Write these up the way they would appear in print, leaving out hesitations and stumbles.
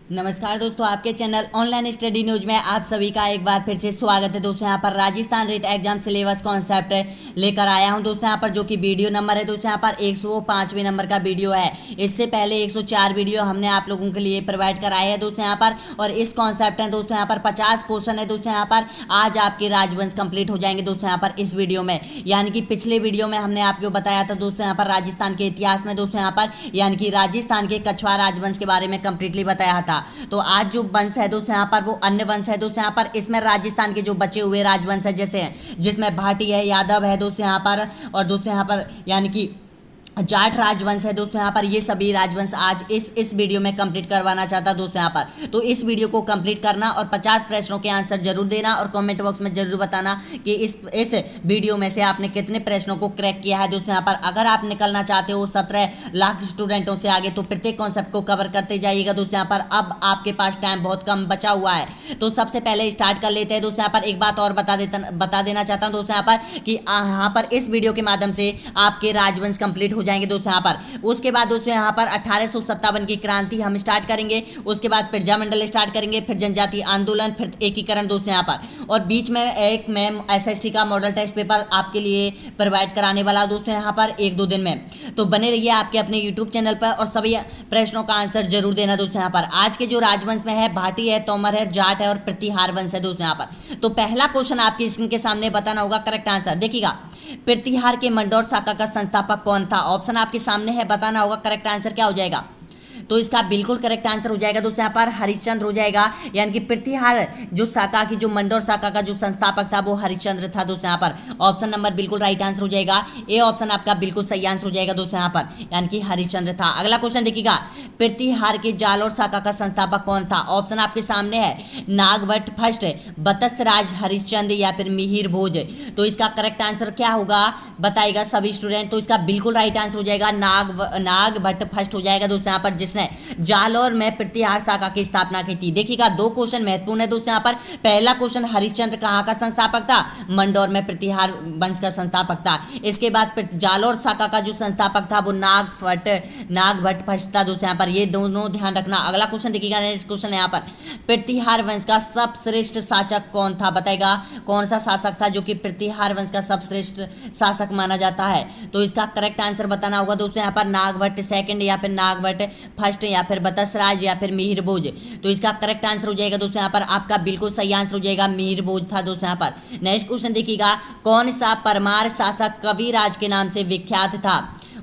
नमस्कार दोस्तों, आपके चैनल ऑनलाइन स्टडी न्यूज में आप सभी का एक बार फिर से स्वागत है। दोस्तों यहाँ पर Rajasthan writ exam syllabus concept लेकर आया हूँ। दोस्तों यहाँ पर जो कि वीडियो नंबर है, दोस्तों यहाँ पर 105वें नंबर का वीडियो है। इससे पहले 104 वीडियो हमने आप लोगों के लिए प्रोवाइड कराए हैं दोस्तों यहाँ पर। और इस कॉन्सेप्ट है दोस्तों यहाँ पर 50 क्वेश्चन है दोस्तों यहाँ पर। आज आपके राजवंश कंप्लीट हो जाएंगे दोस्तों यहाँ पर इस वीडियो में। यानी कि पिछले वीडियो में हमने आपको बताया था दोस्तों यहाँ पर राजस्थान के इतिहास में दोस्तों यहाँ पर, यानी कि राजस्थान के कछवार राजवंश के बारे में कंप्लीटली बताया था। तो आज जो वंश है दोस्तों यहाँ पर वो अन्य वंश है दोस्तों यहाँ पर। इसमें राजस्थान के जो बचे हुए राजवंश है जैसे जिसमें भाटी है, यादव है दोस्तों यहाँ पर, और दोस्तों यहाँ पर यानी कि जाट राजवंश है दोस्तों यहाँ पर। ये सभी राजवंश आज इस वीडियो में कंप्लीट करवाना चाहता दोस्तों यहाँ पर। तो इस वीडियो को कंप्लीट करना और 50 प्रश्नों के आंसर जरूर देना और कमेंट बॉक्स में जरूर बताना कि इस वीडियो में से आपने कितने प्रश्नों को क्रैक किया है दोस्तों यहाँ पर। अगर आप निकलना चाहते हो 17 लाख स्टूडेंटों से आगे तो प्रत्येक कॉन्सेप्ट को कवर करते जाइएगा दोस्तों यहाँ पर। अब आपके पास टाइम बहुत कम बचा हुआ है, तो सबसे पहले स्टार्ट कर लेते हैं दोस्तों यहाँ पर। एक बात और बता देना चाहता हूँ दोस्तों यहाँ पर कि यहाँ पर इस वीडियो के माध्यम से आपके राजवंश कंप्लीट हो जाएंगे दोस्तों यहाँ पर। उसके बाद दोस्तों यहाँ पर 1857 की क्रांति हम स्टार्ट करेंगे। उसके बाद प्रजा मंडल स्टार्ट करेंगे, फिर जनजातीय आंदोलन, फिर एकीकरण दोस्तों यहाँ पर। और बीच में एक मैम एसएसटी का मॉडल टेस्ट पेपर आपके लिए प्रोवाइड कराने वाला दोस्तों यहाँ पर 1-2 दिन में। तो बने रहिए आपके अपने यूट्यूब चैनल पर और सभी प्रश्नों का आंसर जरूर देना दोस्तों यहाँ पर। आज के जो राजवंश में है भाटी है, तोमर है, जाट है और प्रतिहार वंश है दोस्तों यहाँ पर। तो पहला क्वेश्चन आपकी स्क्रीन के सामने बताना होगा करेक्ट आंसर। देखिएगा, प्रतिहार के मंडौर शाखा का संस्थापक कौन था? ऑप्शन आपके सामने है, बताना होगा करेक्ट आंसर क्या हो जाएगा। तो इसका बिल्कुल करेक्ट आंसर हो जाएगा दोस्तों यहाँ पर हरिश्चंद्र हो जाएगा। यानी कि प्रतिहार जो शाखा की, जो मंडौर शाखा का जो संस्थापक था वो हरिश्चंद्र था दोस्तों यहाँ पर। ऑप्शन नंबर बिल्कुल राइट आंसर हो जाएगा। ए ऑप्शन आपका बिल्कुल सही आंसर हो जाएगा दोस्तों यहाँ पर, यानी कि हरिश्चंद्र था। अगला क्वेश्चन देखिएगा, प्रतिहार के जालौर शाखा का संस्थापक कौन था? ऑप्शन आपके सामने है, नागवट फर्स्ट, बतसराज, हरिश्चंद्र या फिर मिहिर भोज। तो इसका करेक्ट आंसर क्या होगा बताएगा सभी स्टूडेंट। तो इसका बिल्कुल राइट आंसर हो जाएगा नागभट्ट फर्स्ट हो जाएगा दोस्तों यहाँ पर, जिसने जालौर में प्रतिहार शाखा की स्थापना की थी। देखिएगा, 2 क्वेश्चन महत्वपूर्ण है दोस्तों यहाँ पर। पहला क्वेश्चन हरिश्चंद्र कहाँ का संस्थापक था? मंडौर में प्रतिहार वंश का संस्थापक था। इसके बाद जालौर शाखा का जो संस्थापक था वो नागभट्ट फर्स्ट था दोस्तों यहाँ पर। ये दोनों ध्यान रखना। अगला क्वेश्चन देखिएगा, नेक्स्ट क्वेश्चन है यहाँ पर, प्रतिहार वंश का सबश्रेष्ठ शासक कौन था? बताएगा कौन सा शासक था जो कि प्रतिहार वंश का सबश्रेष्ठ शासक माना जाता है? तो इसका करेक्ट आंसर बताना होगा दोस्तों यहाँ पर, नागभट्ट सेकंड या फिर नागभट्ट फर्स्ट या फिर बतसराज या फिर मिहिर भोज। तो इसका करेक्ट आंसर हो जाएगा दोस्तों यहाँ पर, आपका बिल्कुल सही आंसर हो जाएगा, मिहिर भोज था दोस्तों यहाँ पर। नेक्स्ट क्वेश्चन देखिएगा, कौन सा परमार शासक कविराज के नाम से विख्यात था?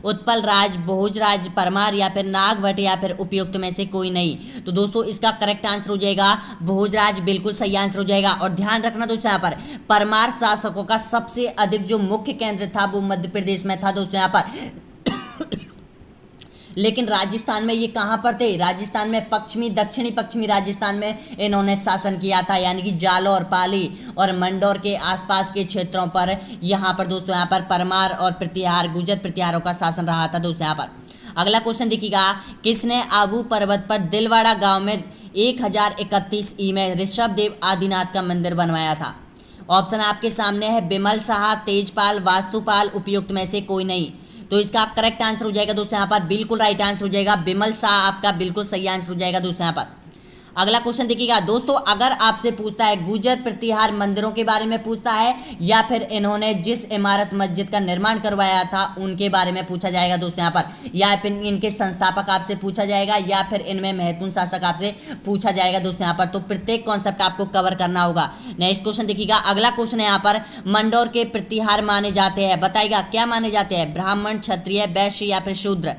उत्पल राज, भोजराज, परमार या फिर नागभट्ट या फिर उपयुक्त में से कोई नहीं। तो दोस्तों इसका करेक्ट आंसर हो जाएगा भोजराज, बिल्कुल सही आंसर हो जाएगा। और ध्यान रखना दोस्तों यहाँ पर, परमार शासकों का सबसे अधिक जो मुख्य केंद्र था वो मध्य प्रदेश में था दोस्तों यहाँ पर। लेकिन राजस्थान में ये कहाँ पर थे? राजस्थान में दक्षिणी पश्चिमी राजस्थान में इन्होंने शासन किया था, यानी कि जालौर, पाली और मंडौर के आसपास के क्षेत्रों पर यहाँ पर दोस्तों यहाँ पर परमार और प्रतिहार, गुर्जर प्रतिहारों का शासन रहा था दोस्तों यहाँ पर। अगला क्वेश्चन देखिएगा, किसने आबू पर्वत पर दिलवाड़ा गांव में 1031 ई में ऋषभ देव आदिनाथ का मंदिर बनवाया था? ऑप्शन आपके सामने है, बिमल शाह, तेजपाल, वास्तुपाल, उपयुक्त में से कोई नहीं। तो इसका करेक्ट आंसर हो जाएगा दोस्तों यहाँ पर, बिल्कुल राइट आंसर हो जाएगा, बिमल शाह आपका बिल्कुल सही आंसर हो जाएगा दोस्तों यहाँ पर। अगला क्वेश्चन देखिएगा दोस्तों, अगर आपसे पूछता है गुर्जर प्रतिहार मंदिरों के बारे में पूछता है या फिर इन्होंने जिस इमारत मस्जिद का निर्माण करवाया था उनके बारे में पूछा जाएगा दोस्तों यहाँ पर, या फिर इनके संस्थापक आपसे पूछा जाएगा या फिर इनमें महत्वपूर्ण शासक आपसे पूछा जाएगा दोस्तों यहाँ पर। तो प्रत्येक कॉन्सेप्ट आपको कवर करना होगा। नेक्स्ट क्वेश्चन देखिएगा, अगला क्वेश्चन है यहाँ पर, मंडौर के प्रतिहार माने जाते हैं, बताइएगा क्या माने जाते हैं? ब्राह्मण, क्षत्रिय, वैश्य या फिर शूद्र?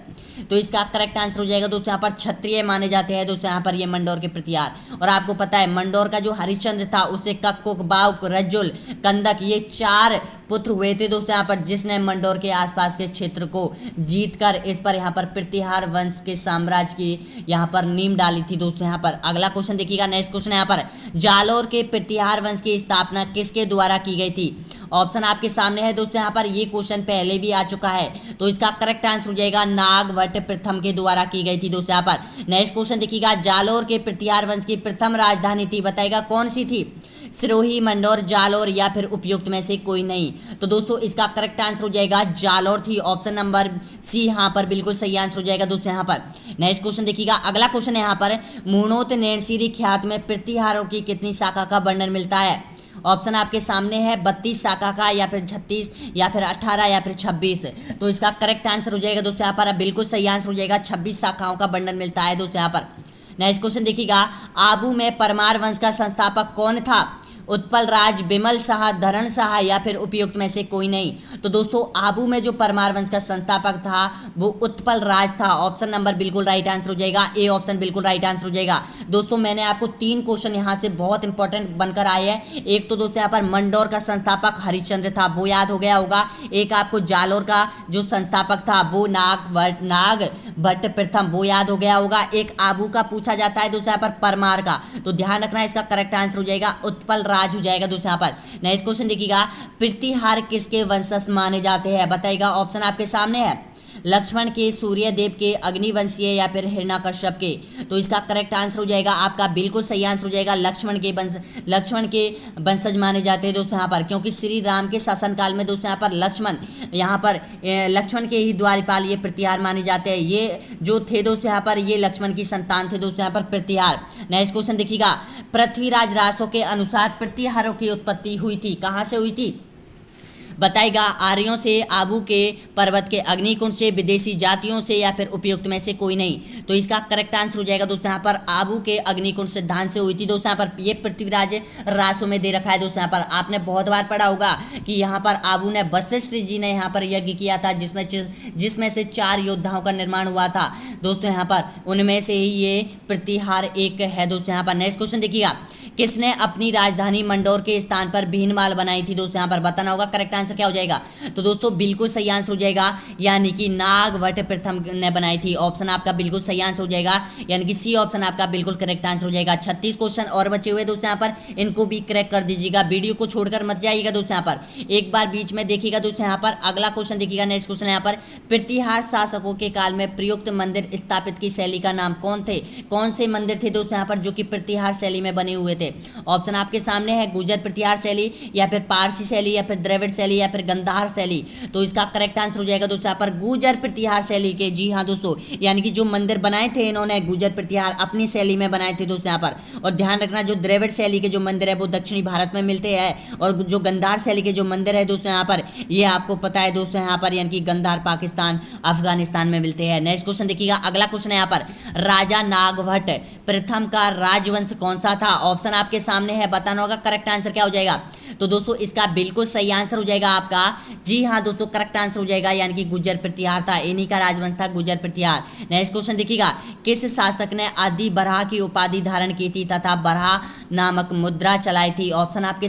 तो इसका करेक्ट आंसर हो जाएगा दोस्तों यहाँ पर, क्षत्रिय माने जाते हैं दोस्तों यहाँ पर ये मंडौर के प्रतिहार। और आपको पता है मंडौर का जो हरिश्चंद्र था उसे कक्कुक, बाउक, रज्जुल, कंदक ये 4 पुत्र हुए थे दोस्तों यहाँ पर, जिसने मंडौर के आसपास के क्षेत्र को जीतकर इस पर यहाँ पर प्रतिहार वंश के साम्राज्य की यहाँ पर नींव डाली थी दोस्तों यहाँ पर। अगला क्वेश्चन देखिएगा, नेक्स्ट क्वेश्चन यहाँ पर, जालौर के प्रतिहार वंश की स्थापना किसके द्वारा की गई थी? ऑप्शन आपके सामने है दोस्तों, यहाँ पर ये क्वेश्चन पहले भी आ चुका है, तो इसका करेक्ट आंसर हो जाएगा नागवट प्रथम के द्वारा की गई थी दोस्तों। यहाँ पर नेक्स्ट क्वेश्चन देखिएगा, जालोर के प्रतिहार वंश की प्रथम राजधानी थी, बताएगा कौन सी थी? सिरोही, मंडोर, जालोर या फिर उपयुक्त में से कोई नहीं। तो दोस्तों इसका करेक्ट आंसर हो जाएगा जालोर थी, ऑप्शन नंबर सी यहाँ पर बिल्कुल सही आंसर हो जाएगा दोस्तों। यहाँ पर नेक्स्ट क्वेश्चन देखिएगा, अगला क्वेश्चन है यहाँ पर, मूणोत नैनसिरी ख्यात में प्रतिहारों की कितनी शाखा का वर्णन मिलता है? ऑप्शन आपके सामने है 32 शाखा का, या फिर 36, या फिर 18, या फिर 26। तो इसका करेक्ट आंसर हो जाएगा दोस्तों यहाँ पर बिल्कुल सही आंसर हो जाएगा, 26 शाखाओं का वर्णन मिलता है दोस्तों यहाँ पर। नेक्स्ट क्वेश्चन देखिएगा, आबू में परमार वंश का संस्थापक कौन था? उत्पल राज, बिमल शाह, धरण शाह या फिर उपयुक्त में से कोई नहीं। तो दोस्तों आबू में जो परमार वंश का संस्थापक था वो उत्पल राज था, ऑप्शन नंबर बिल्कुल राइट आंसर हो जाएगा, ए ऑप्शन बिल्कुल राइट आंसर हो जाएगा। दोस्तों मैंने आपको 3 क्वेश्चन यहाँ से बहुत इंपॉर्टेंट बनकर आए हैं। एक तो दोस्तों यहाँ पर मंडोर का संस्थापक हरिश्चंद्र था, वो याद हो गया होगा। एक आपको जालोर का जो संस्थापक था वो नागभट्ट प्रथम, वो याद हो गया होगा। एक आबू का पूछा जाता है दोस्तों यहाँ पर परमार का, तो ध्यान रखना इसका करेक्ट आंसर हो जाएगा उत्पल राज हो जाएगा दोस्तों यहाँ पर। नेक्स्ट क्वेश्चन देखिएगा, प्रतिहार किसके वंशज माने जाते हैं? बताइएगा, ऑप्शन आपके सामने है लक्ष्मण के, सूर्यदेव के, अग्निवंशीय या फिर हिरण्यकश्यप के। तो इसका करेक्ट आंसर हो जाएगा आपका बिल्कुल सही आंसर हो जाएगा लक्ष्मण के वंशज माने जाते हैं दोस्तों यहाँ पर, क्योंकि श्री राम के शासनकाल में दोस्तों यहाँ पर लक्ष्मण के ही द्वारपाल ये प्रतिहार माने जाते हैं। ये जो थे दोस्तों यहाँ पर ये लक्ष्मण की संतान थे दोस्तों यहाँ पर प्रतिहार। नेक्स्ट क्वेश्चन देखिएगा, पृथ्वीराज रासो के अनुसार प्रतिहारों की उत्पत्ति हुई थी, कहाँ से हुई थी? बताएगा, आर्यों से, आबू के पर्वत के अग्निकुंड से, विदेशी जातियों से या फिर उपयुक्त में से कोई नहीं। तो इसका करेक्ट आंसर हो जाएगा दोस्तों यहाँ पर आबू के अग्निकुंड सिद्धांत से हुई थी दोस्तों यहाँ पर। ये पृथ्वीराज रासो में दे रखा है दोस्तों यहाँ पर। आपने बहुत बार पढ़ा होगा कि यहाँ पर आबू ने, वशिष्ठ जी ने यहाँ पर यज्ञ किया था जिसमें से 4 योद्धाओं का निर्माण हुआ था दोस्तों यहाँ पर, उनमें से ही ये प्रतिहार एक है दोस्तों यहाँ पर। नेक्स्ट क्वेश्चन देखिएगा, किसने अपनी राजधानी मंडोर के स्थान पर भीनमाल बनाई थी दोस्तों यहाँ पर? बताना होगा करेक्ट आंसर क्या हो जाएगा। तो दोस्तों बिल्कुल सही आंसर हो जाएगा, यानी कि नागवट प्रथम ने बनाई थी, ऑप्शन आपका बिल्कुल सही आंसर हो जाएगा, यानी कि सी ऑप्शन आपका बिल्कुल करेक्ट आंसर हो जाएगा। 36 क्वेश्चन और बचे हुए दोस्तों यहाँ पर, इनको भी क्रैक कर दीजिएगा, वीडियो को छोड़कर मत जाइएगा दोस्तों यहाँ पर, एक बार बीच में देखिएगा दोस्तों यहाँ पर। अगला क्वेश्चन देखिएगा, नेक्स्ट क्वेश्चन यहाँ पर, प्रतिहार शासकों के काल में प्रयुक्त मंदिर स्थापित की शैली का नाम कौन से मंदिर थे दोस्तों यहाँ पर जो कि प्रतिहार शैली में बने हुए थे? ऑप्शन आपके सामने है गुर्जर प्रतिहार शैली, या फिर पारसी शैली, या फिर द्रविड़ शैली, या फिर गंधार शैली। तो इसका करेक्ट आंसर हो जाएगा दोस्तों यहाँ पर गुर्जर प्रतिहार शैली के। जी हाँ दोस्तों, यानी कि जो मंदिर बनाए थे इन्होंने गुर्जर प्रतिहार अपनी शैली में बनाए थे दोस्तों यहाँ पर। और ध्यान रखना, जो द्रविड़ शैली के जो मंदिर है वो दक्षिणी भारत में मिलते हैं, और जो गंधार शैली के जो मंदिर है दोस्तों यहाँ पर, ये आपको पता है दोस्तों यहाँ पर, यानी कि गंधार पाकिस्तान, अफगानिस्तान में मिलते हैं। नेक्स्ट क्वेश्चन देखिएगा, अगला क्वेश्चन है यहाँ पर, राजा नागभट्ट प्रथम का राजवंश कौन सा था? ऑप्शन आपके सामने है, बताना होगा करेक्ट आंसर क्या हो जाएगा। तो दोस्तों इसका बिल्कुल सही आंसर हो जाएगा आपका, जी हाँ दोस्तों करेक्ट आंसर हो जाएगा, यानी कि गुर्जर प्रतिहार था, इन्हीं का राजवंश था गुर्जर प्रतिहार। नेक्स्ट क्वेश्चन देखिएगा, किस शासक ने आदि बरहा की उपाधि धारण की थी तथा बरहा नामक मुद्रा चलाई थी? ऑप्शन आपके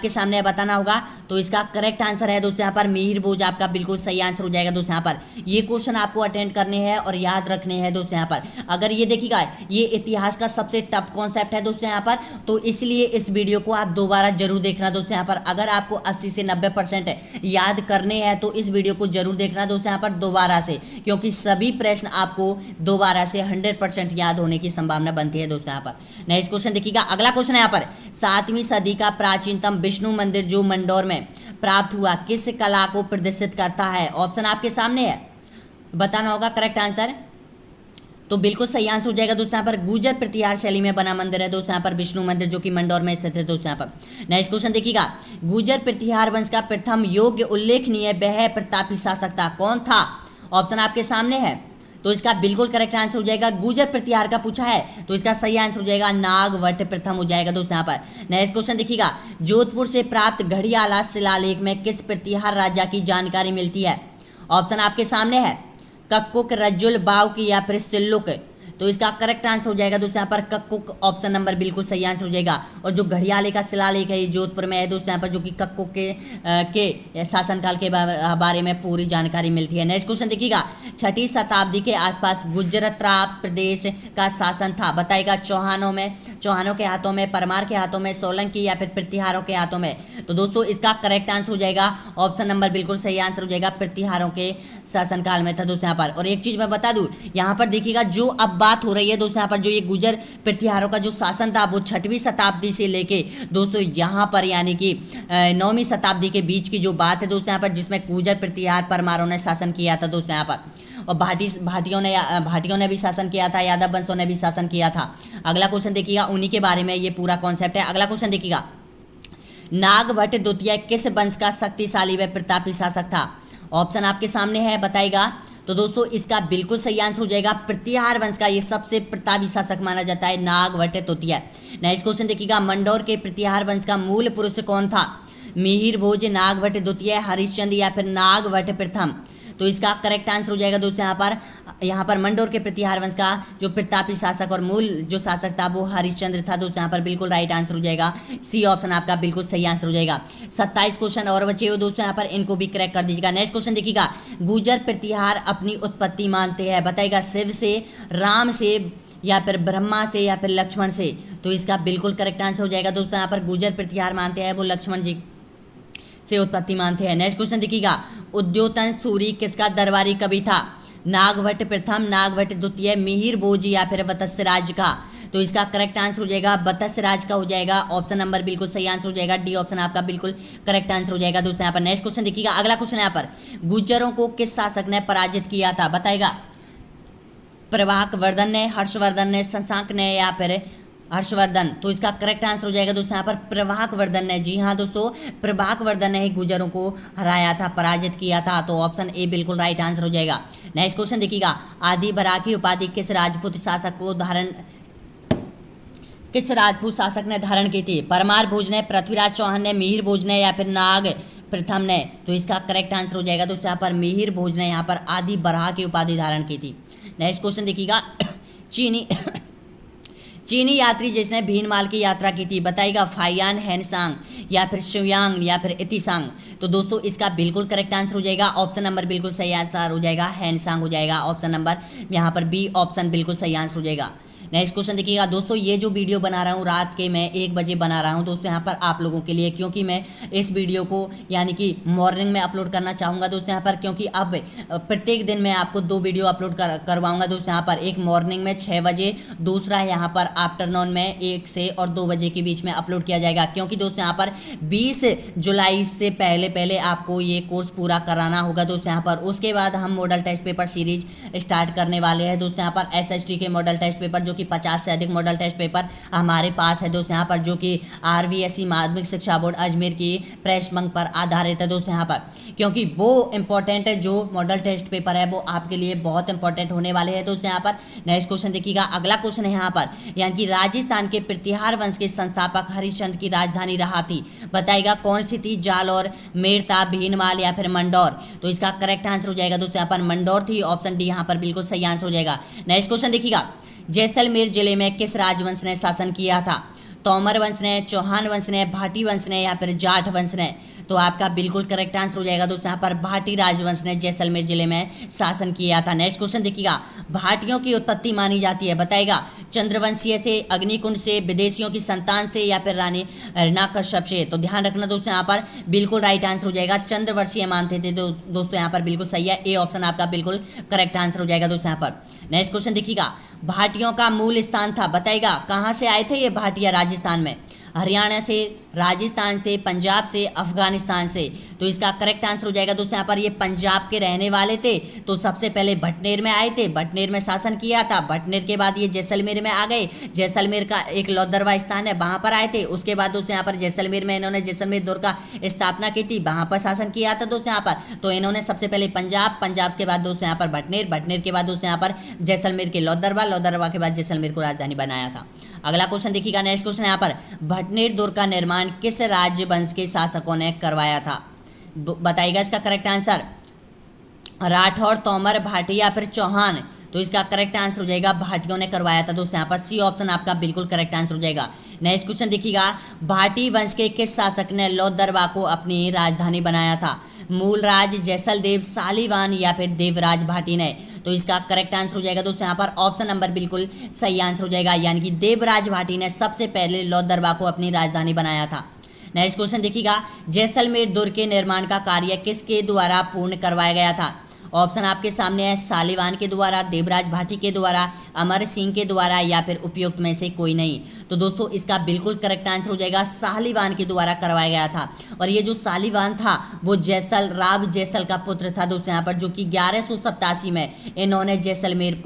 सामने है, बताना होगा। तो इसका करेक्ट आंसर है दोस्तों यहाँ पर मिहिर भोज, आपका बिल्कुल सही आंसर हो जाएगा दोस्तों यहाँ पर। ये क्वेश्चन आपको अटेंड करने हैं और याद रखने हैं दोस्तों यहाँ पर। अगर ये देखिएगा, ये इतिहास का सबसे टफ कॉन्सेप्ट है दोस्तों यहाँ पर, तो इसलिए इस वीडियो को आप दोबारा जरूर देखना दोस्तों यहाँ पर। अगर आपको 80 से 90% याद करने हैं तो इस वीडियो को जरूर देखना दोस्तों यहाँ पर दोबारा से, क्योंकि सभी प्रश्न आपको दोबारा से 100% याद होने की संभावना बनती है दोस्तों यहाँ पर। नेक्स्ट क्वेश्चन देखिएगा, अगला क्वेश्चन है यहाँ पर, 7वीं सदी का प्राचीनतम विष्णु मंदिर जो मंडोर में प्राप्त हुआ किस कला को प्रदर्शित करता है? ऑप्शन आपके सामने है, बताना होगा करेक्ट आंसर। तो बिल्कुल सही आंसर हो जाएगा दोस्तों यहाँ पर, गुर्जर प्रतिहार शैली में बना मंदिर है दोस्तों यहाँ पर विष्णु मंदिर, जो कि मंडोर में स्थित है दोस्तों यहाँ पर। नेक्स्ट क्वेश्चन देखिएगा, गुर्जर प्रतिहार वंश का प्रथम योग्य उल्लेखनीय वह प्रतापी शासक था, कौन था? ऑप्शन आपके सामने है, तो इसका बिल्कुल करेक्ट आंसर हो जाएगा, गुर्जर प्रतिहार का पूछा है तो इसका सही आंसर हो जाएगा नागवट प्रथम हो जाएगा दोस्तों यहाँ पर। नेक्स्ट क्वेश्चन देखिएगा, जोधपुर से प्राप्त घड़ियाला शिलालेख में किस प्रतिहार राजा की जानकारी मिलती है? ऑप्शन आपके सामने है, कक्कुक, रज्जुल, बाव की या फिर सिल्लुक। तो इसका करेक्ट आंसर हो जाएगा दोस्तों यहाँ पर कक्कुक, ऑप्शन नंबर बिल्कुल सही आंसर हो जाएगा। और जो घड़ियाले का शिलालेख है ये जोधपुर में है दोस्तों यहाँ पर, जो कि कक्कुक के शासनकाल के बारे में पूरी जानकारी मिलती है। नेक्स्ट क्वेश्चन देखिएगा, 6वीं शताब्दी के आसपास गुजरात प्रदेश का शासन था, बताएगा चौहानों के हाथों में, परमार के हाथों में, सोलंकी या फिर प्रतिहारों के हाथों में। तो दोस्तों इसका करेक्ट आंसर हो जाएगा ऑप्शन नंबर बिल्कुल सही आंसर हो जाएगा, प्रतिहारों के शासनकाल में था दोस्तों यहाँ पर। और एक चीज मैं बता दूं, यहाँ पर देखिएगा जो अब बात हो रही है दोस्तों यहाँ पर, जो ये गुजर प्रतिहारों का जो शासन था वो 6वीं शताब्दी से लेके दोस्तों यहाँ पर यानी कि 9वीं शताब्दी के बीच की जो बात है दोस्तों यहाँ पर, जिसमें गुजर प्रतिहार परमारों ने शासन किया था दोस्तों यहाँ पर। और भाटियों ने भी शासन किया था, यादव वंशों ने भी शासन किया था। अगला क्वेश्चन देखिएगा, उन्हीं के बारे में ये पूरा कॉन्सेप्ट है। अगला क्वेश्चन देखिएगा, नागभट्ट द्वितीय किस वंश का शक्तिशाली व प्रतापी शासक था? ऑप्शन आपके सामने है, बताएगा। तो दोस्तों इसका बिल्कुल सही आंसर हो जाएगा प्रतिहार वंश का ये सबसे प्रतापी शासक माना जाता है नागभट्ट तृतीय। नेक्स्ट क्वेश्चन देखिएगा, मंडौर के प्रतिहार वंश का मूल पुरुष कौन था? मिहिर भोज, नागभट्ट द्वितीय, हरिश्चंद्र या फिर नागभट्ट प्रथम? तो इसका करेक्ट आंसर हो जाएगा दोस्तों यहाँ पर मंडौर के प्रतिहार वंश का जो प्रतापी शासक और मूल जो शासक था वो हरिश्चंद्र था दोस्तों यहाँ पर, बिल्कुल राइट आंसर हो जाएगा। सी ऑप्शन आपका बिल्कुल सही आंसर हो जाएगा। 27 क्वेश्चन और बचे हो दोस्तों यहाँ पर, इनको भी करेक्ट कर दीजिएगा। नेक्स्ट क्वेश्चन देखिएगा, गुजर प्रतिहार अपनी उत्पत्ति मानते हैं, बताएगा शिव से, राम से या फिर ब्रह्मा से या फिर लक्ष्मण से? तो इसका बिल्कुल करेक्ट आंसर हो जाएगा दोस्तों यहाँ पर, गुजर प्रतिहार मानते हैं वो लक्ष्मण जी से उत्पत्ति मानते हैं। नेक्स्ट क्वेश्चन देखिएगा, उद्योतन सूरी किसका दरबारी कवि था? नागभट्ट प्रथम, नागभट्ट द्वितीय, मिहिर भोज या फिर वत्सराज का? तो इसका करेक्ट आंसर हो जाएगा वत्सराज का हो जाएगा। ऑप्शन नंबर बिल्कुल सही आंसर हो जाएगा, डी ऑप्शन आपका बिल्कुल करेक्ट आंसर हो जाएगा दोस्तों यहाँ पर। नेक्स्ट क्वेश्चन देखिएगा, अगला क्वेश्चन यहाँ पर, गुर्जरों को किस शासक ने पराजित किया था? बताएगा प्रभाक वर्धन ने, हर्षवर्धन ने, शशांक ने या फिर हर्षवर्धन? तो इसका करेक्ट आंसर हो जाएगा दोस्तों यहाँ पर प्रभाक वर्धन ने। जी हाँ दोस्तों, प्रभाक वर्धन ने ही गुर्जरों को हराया था, पराजित किया था। तो ऑप्शन ए बिल्कुल राइट आंसर हो जाएगा। नेक्स्ट क्वेश्चन देखिएगा, आदि बराकी उपाधि किस राजपूत शासक ने धारण की थी? परमार भोज ने, पृथ्वीराज चौहान ने, मिहिर भोज ने या फिर नाग प्रथम ने? तो इसका करेक्ट आंसर हो जाएगा दोस्तों यहाँ पर मिहिर भोज ने यहाँ पर आदि बराह की उपाधि धारण की थी। नेक्स्ट क्वेश्चन देखिएगा, चीनी यात्री जिसने भीनमाल की यात्रा की थी, बताइएगा फाइयान हैनसांग या फिर शुयांग या फिर इतिसांग? तो दोस्तों इसका बिल्कुल करेक्ट आंसर हो जाएगा, ऑप्शन नंबर बिल्कुल सही आंसर हो जाएगा, हैनसांग हो जाएगा। ऑप्शन नंबर यहाँ पर बी ऑप्शन बिल्कुल सही आंसर हो जाएगा। नेक्स्ट क्वेश्चन देखिएगा दोस्तों, ये जो वीडियो बना रहा हूँ रात के मैं 1 बजे बना रहा हूँ दोस्तों यहाँ पर आप लोगों के लिए, क्योंकि मैं इस वीडियो को यानी कि मॉर्निंग में अपलोड करना चाहूँगा दोस्तों यहाँ पर, क्योंकि अब प्रत्येक दिन मैं आपको 2 वीडियो अपलोड करवाऊँगा दोस्तों यहाँ पर। एक मॉर्निंग में 6 बजे, दूसरा यहाँ पर आफ्टरनून में 1 से और 2 बजे के बीच में अपलोड किया जाएगा, क्योंकि दोस्तों यहाँ पर 20 जुलाई से पहले आपको ये कोर्स पूरा कराना होगा दोस्तों यहाँ पर। उसके बाद हम model test paper series start करने वाले हैं दोस्तों यहाँ पर, SST के मॉडल टेस्ट पेपर, जो कि 50 से अधिक मॉडल टेस्ट पेपर हमारे पास है दोस्तों यहाँ पर, जो कि RVSE माध्यमिक शिक्षा बोर्ड अजमेर की प्रश्न बैंक पर आधारित है दोस्तों यहाँ पर। क्योंकि वो इंपॉर्टेंट है, जो मॉडल टेस्ट पेपर है वो आपके लिए बहुत इंपॉर्टेंट होने वाले हैं दोस्तों यहाँ पर। नेक्स्ट क्वेश्चन देखिएगा, अगला क्वेश्चन है यहाँ पर, यानी कि राजस्थान के प्रतिहार वंश के संस्थापक हरिश्चंद्र की राजधानी रहा थी, बताइएगा कौन सी थी? जालौर, मेड़ता, भीनमाल या फिर मंदौर? तो इसका करेक्ट आंसर हो जाएगा दोस्तों यहाँ पर मंदौर थी, ऑप्शन डी यहाँ पर बिल्कुल सही आंसर हो जाएगा। नेक्स्ट क्वेश्चन देखिएगा, जैसलमेर जिले में किस राजवंश ने शासन किया था? तोमर वंश ने, चौहान वंश ने, भाटी वंश ने या फिर जाट वंश ने? तो आपका बिल्कुल करेक्ट आंसर हो जाएगा दोस्तों यहाँ पर भाटी राजवंश ने जैसलमेर जिले में शासन किया था। नेक्स्ट क्वेश्चन देखिएगा, भाटियों की उत्पत्ति मानी जाती है, बताएगा चंद्रवंशीय से, अग्निकुंड से, विदेशियों की संतान से या फिर रानी हिरण्यकश्यप से? तो ध्यान रखना दोस्तों यहाँ पर बिल्कुल राइट आंसर हो जाएगा, चंद्रवंशीय मानते थे दोस्तों यहाँ पर, बिल्कुल सही है, ए ऑप्शन आपका बिल्कुल करेक्ट आंसर हो जाएगा दोस्तों यहाँ पर। नेक्स्ट क्वेश्चन देखिएगा, भाटियों का मूल स्थान था, बताएगा कहाँ से आए थे ये भाटिया राजस्थान में? हरियाणा से, राजस्थान से, पंजाब से, अफगानिस्तान से? तो इसका करेक्ट आंसर हो जाएगा दोस्तों यहाँ पर ये पंजाब के रहने वाले थे। तो सबसे पहले भटनेर में आए थे, भटनेर में शासन किया था, भटनेर के बाद ये जैसलमेर में आ गए, जैसलमेर का एक लौदरवा स्थान है वहाँ पर आए थे। उसके बाद दोस्तों यहाँ पर जैसलमेर में इन्होंने जैसलमेर दौर का स्थापना की थी, वहाँ पर शासन किया था दोस्तों यहाँ पर। तो इन्होंने सबसे पहले पंजाब के बाद दोस्तों यहाँ पर भटनेर के बाद दोस्तों यहाँ पर जैसलमेर के लौदरवा के बाद जैसलमेर को राजधानी बनाया था। अगला क्वेश्चन देखिएगा, नेक्स्ट क्वेश्चन यहाँ पर, भटनेर दौर का निर्माण किस राजवंश के शासकों ने करवाया था? बताइएगा इसका करेक्ट आंसर, राठौर, तोमर, भाटी या फिर चौहान? तो इसका करेक्ट आंसर हो जाएगा भाटियों ने करवाया था दोस्तों। यहाँ पर सी ऑप्शन आपका बिल्कुल करेक्ट आंसर हो जाएगा। नेक्स्ट क्वेश्चन देखिएगा, भाटी वंश के किस शासक ने लौदरवा को अपनी राजधानी बनाया था? मूलराज, जैसलदेव, सालीवान या फिर देवराज भाटी ने? तो इसका करेक्ट आंसर हो जाएगा दोस्तों यहाँ पर ऑप्शन नंबर बिल्कुल सही आंसर हो जाएगा, यानी कि देवराज भाटी ने सबसे पहले लौदरवा को अपनी राजधानी बनाया था। नेक्स्ट क्वेश्चन देखिएगा, जैसलमेर दुर्ग के निर्माण का कार्य किसके द्वारा पूर्ण करवाया गया था? ऑप्शन आपके सामने है, सालीवान के द्वारा, देवराज भाटी के द्वारा, अमर सिंह के द्वारा या फिर उपयुक्त में से कोई नहीं। तो दोस्तों इसका बिल्कुल करेक्ट आंसर हो जाएगा, सालीवान के द्वारा करवाया गया था। और ये जो सालीवान था वो राव जैसल का पुत्र था दोस्तों यहाँ पर, जो कि 1187 में इन्होंने जैसलमेर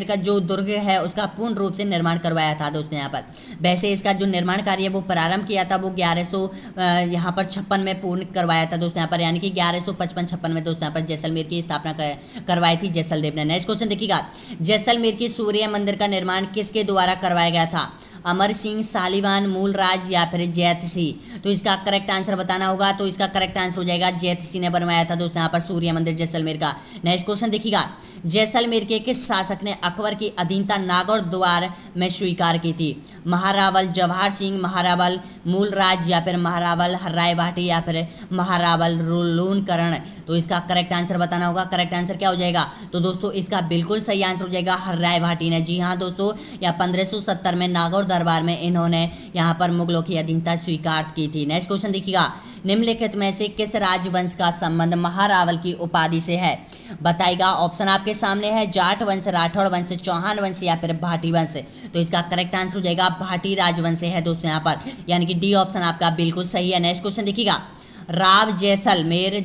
का जो दुर्ग है उसका पूर्ण रूप से निर्माण करवाया था दोस्तों यहाँ पर। वैसे इसका जो निर्माण कार्य वो प्रारंभ किया था वो 1156 में पूर्ण करवाया था दोस्तों यहाँ पर, यानी कि 1155-56 में दोस्तों यहाँ पर जैसलमेर की स्थापना करवाई थी जैसलदेव ने। नेक्स्ट क्वेश्चन देखिएगा, जैसलमेर की सूर्य मंदिर का निर्माण किसके द्वारा करवाया गया था? अमर सिंह, सालीवान, मूलराज या फिर जैत सिंह? तो इसका करेक्ट आंसर बताना होगा। तो इसका करेक्ट आंसर हो जाएगा जैत सिंह ने बनवाया था दोस्तों यहाँ पर सूर्य मंदिर जैसलमेर का। नेक्स्ट क्वेश्चन देखिएगा, जैसलमेर के किस शासक ने अकबर की अधीनता नागौर द्वार में स्वीकार की थी? महारावल, जवाहर सिंह, महारावल मूलराज या फिर महारावल राय भाटी या फिर महारावल लूणकरण? तो इसका करेक्ट आंसर बताना होगा। करेक्ट आंसर क्या हो जाएगा? तो दोस्तों इसका बिल्कुल सही आंसर हो जाएगा राय भाटी ने। जी हाँ दोस्तों, या 1570 में नागौर दरबार में इन्होंने यहाँ पर मुगलों की अधीनता स्वीकार की थी। नेक्स्ट क्वेश्चन देखिएगा, निम्नलिखित में से किस राजवंश का संबंध महारावल की उपाधि से है? बताएगा। ऑप्शन आपके सामने है, जाट वंश, राठौड़ वंश, चौहान वंश या फिर भाटी वंश? तो इसका करेक्ट आंसर हो जाएगा भाटी राजवंश है दोस्तों यहाँ पर, यानी कि डी ऑप्शन आपका बिल्कुल सही है। नेक्स्ट क्वेश्चन देखिएगा, राव जैसलमेर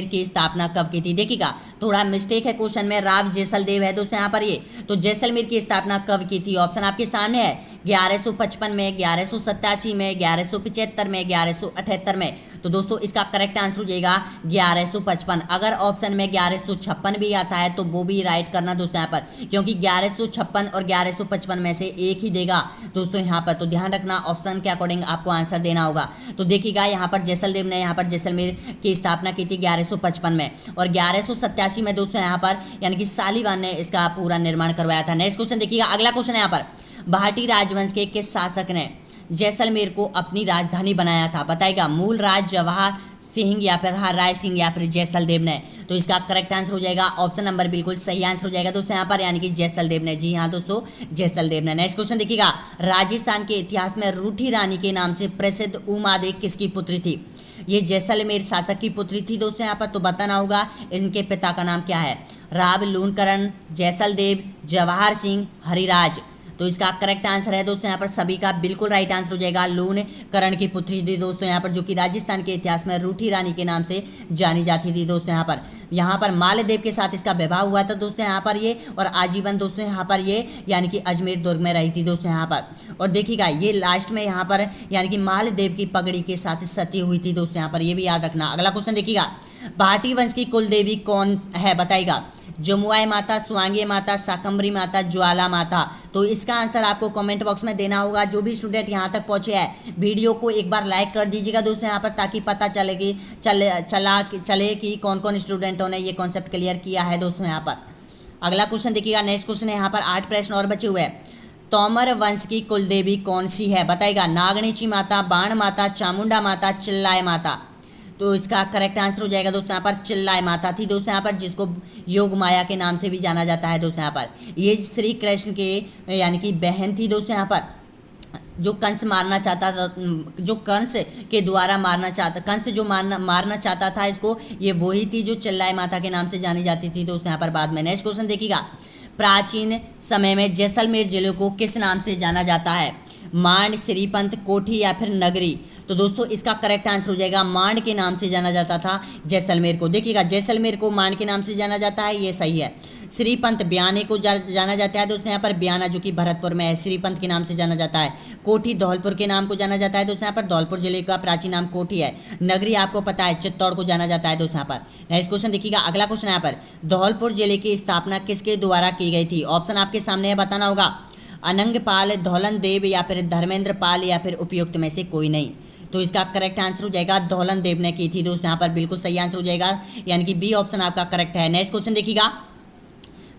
की स्थापना कब की थी? देखिएगा थोड़ा मिस्टेक है क्वेश्चन में, राव जैसलदेव है दोस्तों यहाँ पर ये। तो जैसलमेर की स्थापना कब की थी? ऑप्शन आपके सामने है, 1155 में, 1187 में, 1175 में, 1178 में? तो दोस्तों इसका करेक्ट आंसर हो जाएगा 1155। अगर ऑप्शन में 1156 भी आता है तो वो भी राइट करना दोस्तों यहाँ पर, क्योंकि 1156 और 1155 में से एक ही देगा दोस्तों यहाँ पर। तो ध्यान रखना, ऑप्शन के अकॉर्डिंग आपको आंसर देना होगा। तो देखिएगा यहाँ पर जैसलदेव ने यहाँ पर जैसलमेर की स्थापना की थी 1155 में, और 1187 में दोस्तों यहाँ पर यानी कि सालीवान ने इसका पूरा निर्माण करवाया था। नेक्स्ट क्वेश्चन देखिएगा, अगला क्वेश्चन है यहाँ पर, भाटी राजवंश के किस शासक ने जैसलमेर को अपनी राजधानी बनाया था? बताएगा। मूलराज, जवाहर सिंह या फिर राय सिंह या फिर जैसलदेव ने? तो इसका करेक्ट आंसर हो जाएगा ऑप्शन नंबर बिल्कुल सही आंसर हो जाएगा दोस्तों यहाँ पर, यानी कि जैसलदेव ने। जी हाँ दोस्तों, जैसलदेव ने। नेक्स्ट क्वेश्चन देखिएगा, राजस्थान के इतिहास में रूठी रानी के नाम से प्रसिद्ध उमादे किसकी पुत्री थी? ये जैसलमेर शासक की पुत्री थी दोस्तों यहाँ पर। तो बताना होगा इनके पिता का नाम क्या है? राव लूणकरण, जैसलदेव, जवाहर सिंह, हरिराज? तो इसका करेक्ट आंसर है दोस्तों यहाँ पर सभी का बिल्कुल राइट आंसर हो जाएगा लूणकरण की पुत्री थी दोस्तों यहाँ पर, जो कि राजस्थान के इतिहास में रूठी रानी के नाम से जानी जाती थी दोस्तों यहाँ पर मालदेव के साथ इसका विवाह हुआ था दोस्तों यहाँ पर ये, और आजीवन दोस्तों यहाँ पर ये यानी कि अजमेर दुर्ग में रही थी दोस्तों यहाँ पर। और देखिएगा ये लास्ट में यहाँ पर यानी कि मालदेव की पगड़ी के साथ सती हुई थी दोस्तों यहाँ पर, ये भी याद रखना। अगला क्वेश्चन देखिएगा, भाटी वंश की कुल देवी कौन है? बताएगा। जमुआई माता, स्वांगे माता, शाकंभरी माता, ज्वाला माता? तो इसका आंसर आपको कमेंट बॉक्स में देना होगा। जो भी स्टूडेंट यहाँ तक पहुँचे हैं वीडियो को एक बार लाइक कर दीजिएगा दोस्तों यहाँ पर, ताकि पता चले कि कौन कौन स्टूडेंटों ने ये कॉन्सेप्ट क्लियर किया है दोस्तों यहाँ पर। अगला क्वेश्चन देखिएगा, नेक्स्ट क्वेश्चन है यहाँ पर 8 प्रश्न और बचे हुए हैं। तोमर वंश की कुल देवी कौन सी है? बताएगा। नागणीची माता, बाण माता, चामुंडा माता, चिल्लाय माता? तो इसका करेक्ट आंसर हो जाएगा दोस्तों यहाँ पर चिल्लाय माता थी दोस्तों यहाँ पर, जिसको योग माया के नाम से भी जाना जाता है दोस्तों यहाँ पर। ये श्री कृष्ण के यानी कि बहन थी दोस्तों यहाँ पर, जो कंस मारना चाहता था, जो कंस के द्वारा कंस जो मारना चाहता था इसको, ये वही थी जो चिल्लाय माता के नाम से जानी जाती थी दोस्तों यहाँ पर बाद में। नेक्स्ट क्वेश्चन देखिएगा, प्राचीन समय में जैसलमेर जिले को किस नाम से जाना जाता है? मांड, श्रीपंत, कोठी या फिर नगरी? तो दोस्तों इसका करेक्ट आंसर हो जाएगा मांड के नाम से जाना जाता था जैसलमेर को। देखिएगा जैसलमेर को मांड के नाम से जाना जाता है, ये सही है। श्रीपंत ब्याने को जाना जाता है दोस्तों यहाँ पर, ब्याना जो कि भरतपुर में है, श्रीपंत के नाम से जाना जाता है। कोठी धौलपुर के नाम को जाना जाता है दोस्तों यहाँ पर, धौलपुर जिले का प्राचीन नाम कोठी है। नगरी आपको पता है चित्तौड़ को जाना जाता है दोस्तों यहाँ पर। नेक्स्ट क्वेश्चन देखिएगा, अगला क्वेश्चन यहाँ पर, धौलपुर जिले की स्थापना किसके द्वारा की गई थी? ऑप्शन आपके सामने है, बताना होगा। अनंगपाल, धौलन देव या फिर धर्मेंद्र पाल या फिर उपयुक्त में से कोई नहीं? तो इसका करेक्ट आंसर हो जाएगा धौलन देव ने की थी दोस्तों यहाँ पर, बिल्कुल सही आंसर हो जाएगा, यानी कि बी ऑप्शन आपका करेक्ट है। नेक्स्ट क्वेश्चन देखिएगा,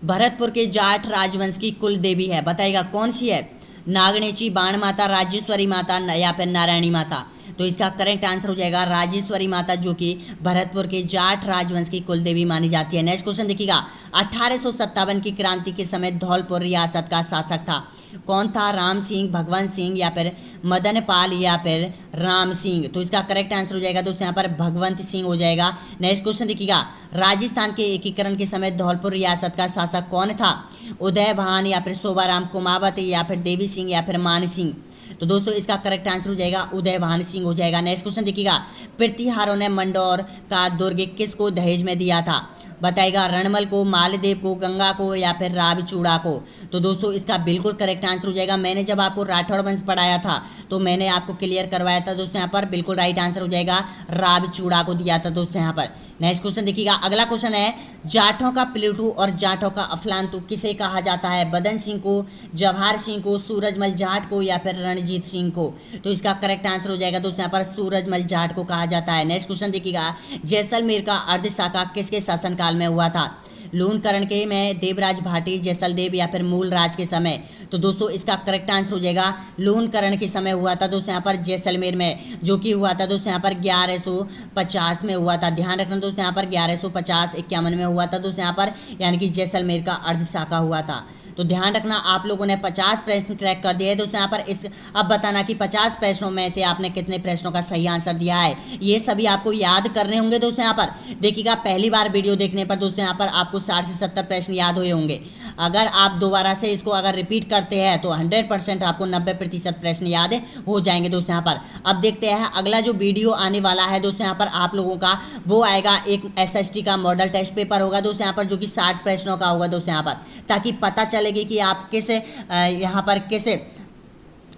भरतपुर के जाट राजवंश की कुल देवी है? बताइएगा कौन सी है? नागणेची, बाण माता, राजेश्वरी माता या फिर नारायणी माता? तो इसका करेक्ट आंसर हो जाएगा राजेश्वरी माता, जो कि भरतपुर के जाट राजवंश की कुल देवी मानी जाती है। नेक्स्ट क्वेश्चन देखिएगा, 1857 की क्रांति के समय धौलपुर रियासत का शासक था? कौन था? राम सिंह, भगवंत सिंह या फिर मदन पाल या फिर राम सिंह? तो इसका करेक्ट आंसर हो जाएगा दोस्तों यहाँ पर भगवंत सिंह हो जाएगा। नेक्स्ट क्वेश्चन देखिएगा, राजस्थान के एकीकरण के समय धौलपुर रियासत का शासक कौन था? उदय भान या फिर शोभाराम कुमावत या फिर देवी सिंह या फिर मान सिंह? तो दोस्तों इसका करेक्ट आंसर हो जाएगा उदय भान सिंह हो जाएगा। नेक्स्ट क्वेश्चन देखिएगा, प्रतिहारों ने मंडौर का दुर्ग किसको दहेज में दिया था? बताएगा रणमल को, मालदेव को, गंगा को या फिर रावचूड़ा को? तो दोस्तों इसका बिल्कुल करेक्ट आंसर हो जाएगा। मैंने जब आपको राठौड़ वंश पढ़ाया था तो मैंने आपको क्लियर करवाया था दोस्तों, यहाँ पर बिल्कुल राइट आंसर हो जाएगा रावचूड़ा को दिया था दोस्तों यहाँ पर। नेक्स्ट क्वेश्चन देखिएगा, अगला क्वेश्चन है, जाटों का प्लेटू और जाटों का अफलांतु किसे कहा जाता है? बदन सिंह को, जवाहर सिंह को, सूरजमल जाट को या फिर रणजीत सिंह को? तो इसका करेक्ट आंसर हो जाएगा दोस्तों यहाँ पर सूरजमल जाट को कहा जाता है। नेक्स्ट क्वेश्चन देखिएगा, जैसलमेर का अर्धशाखा किसके शासनकाल में हुआ था? लूणकरण के में, देवराज भाटी, जैसलदेव या फिर मूलराज के समय? तो दोस्तों इसका करेक्ट आंसर हो जाएगा लूणकरण के समय हुआ था दोस्तों यहाँ पर जैसलमेर में, जो कि हुआ था दोस्तों यहाँ पर 1150 में हुआ था। ध्यान रखना दोस्तों यहाँ पर 1150-51 में हुआ था दोस्तों यहाँ पर, यानी कि जैसलमेर का अर्धशाखा हुआ था। तो ध्यान रखना, आप लोगों ने 50 प्रश्न क्रैक कर दिए हैं दोस्तों यहाँ पर। इस अब बताना कि 50 प्रश्नों में से आपने कितने प्रश्नों का सही आंसर दिया है, ये सभी आपको याद करने होंगे दोस्तों यहाँ पर। देखिएगा पहली बार वीडियो देखने पर दोस्तों यहाँ पर आपको 60 से 70 प्रश्न याद हुए होंगे। अगर आप दोबारा से इसको अगर रिपीट करते हैं तो 100% आपको 90% प्रश्न याद हो जाएंगे दोस्तों यहाँ पर। अब देखते हैं अगला जो वीडियो आने वाला है दोस्तों यहाँ पर आप लोगों का, वो आएगा एक SST का मॉडल टेस्ट पेपर होगा दोस्तों यहाँ पर, जो कि 60 प्रश्नों का होगा दोस्तों यहाँ पर, ताकि पता चलेगी कि आप किसे यहाँ पर किसे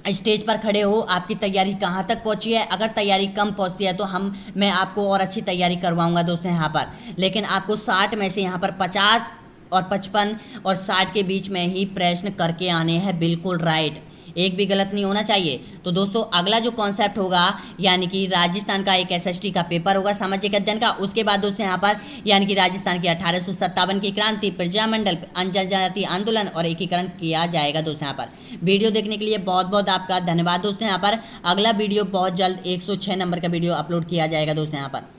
स्टेज पर खड़े हो, आपकी तैयारी कहाँ तक पहुँची है। अगर तैयारी कम पहुँचती है तो मैं आपको और अच्छी तैयारी करवाऊंगा दोस्तों यहाँ पर, लेकिन आपको 60 में से यहाँ पर 50 और 55 और 60 के बीच में ही प्रश्न करके आने हैं, बिल्कुल राइट, एक भी गलत नहीं होना चाहिए। तो दोस्तों अगला जो कॉन्सेप्ट होगा, यानी कि राजस्थान का एक SST का पेपर होगा सामाजिक अध्ययन का। उसके बाद दोस्तों यहाँ पर यानी कि राजस्थान की 1857 की क्रांति, प्रजामंडल, जनजाति आंदोलन और एकीकरण किया जाएगा दोस्तों यहाँ पर। वीडियो देखने के लिए बहुत बहुत आपका धन्यवाद दोस्तों यहाँ पर। अगला वीडियो बहुत जल्द 106 नंबर का वीडियो अपलोड किया जाएगा दोस्तों यहाँ पर।